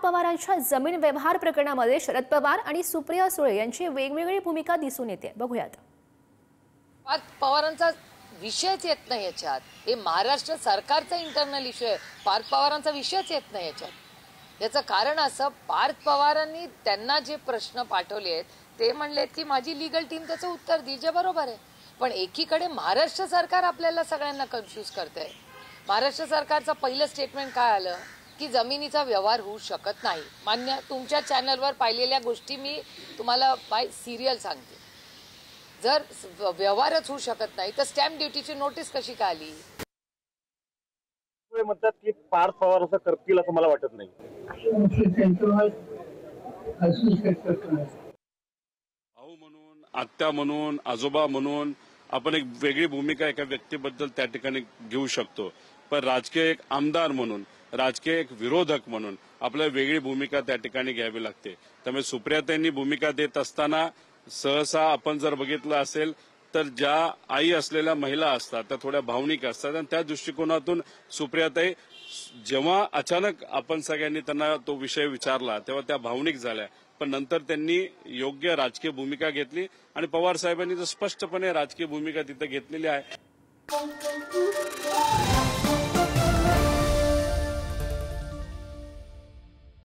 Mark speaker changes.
Speaker 1: पवारांच्या जमीन व्यवहार प्रकरणामध्ये शरद पवार आणि सुप्रिया सुळे यांची वेगवेगळी भूमिका दिसून येते। बघूयात।
Speaker 2: पार्थ पवारांचा विषयच येत नाही याच्यात। हे महाराष्ट्र सरकारचा इंटरनल इश्यू आहे, पार्थ पवारांचा विषयच येत नाही याच्यात। याचं कारण असं, पार्थ पवारांनी त्यांना जे प्रश्न पाठवले आहेत ते म्हणलेत की माझी लीगल टीम त्याचं उत्तर देईल, जे बरोबर आहे। पण एकीकडे महाराष्ट्र सरकार आपल्याला सगळ्यांना कन्फ्यूज करतंय। महाराष्ट्र सरकारचं पहिलं स्टेटमेंट काय आलं की जमिनीचा व्यवहार होऊ शकत नाही। मान्य, तुमच्या चॅनलवर पाहिलेल्या गोष्टी मी तुम्हाला बाय सिरियल सांगते। जर व्यवहारच होऊ शकत नाही तर स्टॅम्प ड्युटीची नोटीस कशी काय आली?
Speaker 3: म्हणतात की पार्थ पवार असं करतील असं मला वाटत नाही।
Speaker 4: भाऊ म्हणून, आत्या म्हणून, आजोबा म्हणून आपण एक वेगळी भूमिका एका व्यक्तीबद्दल त्या ठिकाणी घेऊ शकतो, पण राजकीय एक आमदार म्हणून, राजकीय एक विरोधक म्हणून आपल्याला वेगळी भूमिका त्या ठिकाणी घ्यावी लागते। त्यामुळे सुप्रियाताईंनी भूमिका देत असताना सहसा आपण जर बघितलं असेल तर ज्या आई असलेल्या महिला असतात त्या थोड्या भावनिक असतात आणि त्या दृष्टिकोनातून सुप्रियाताई जेव्हा अचानक आपण सगळ्यांनी त्यांना तो विषय विचारला तेव्हा त्या भावनिक झाल्या, पण नंतर त्यांनी योग्य राजकीय भूमिका घेतली आणि पवार साहेबांनी तर स्पष्टपणे राजकीय भूमिका तिथे घेतलेली आहे।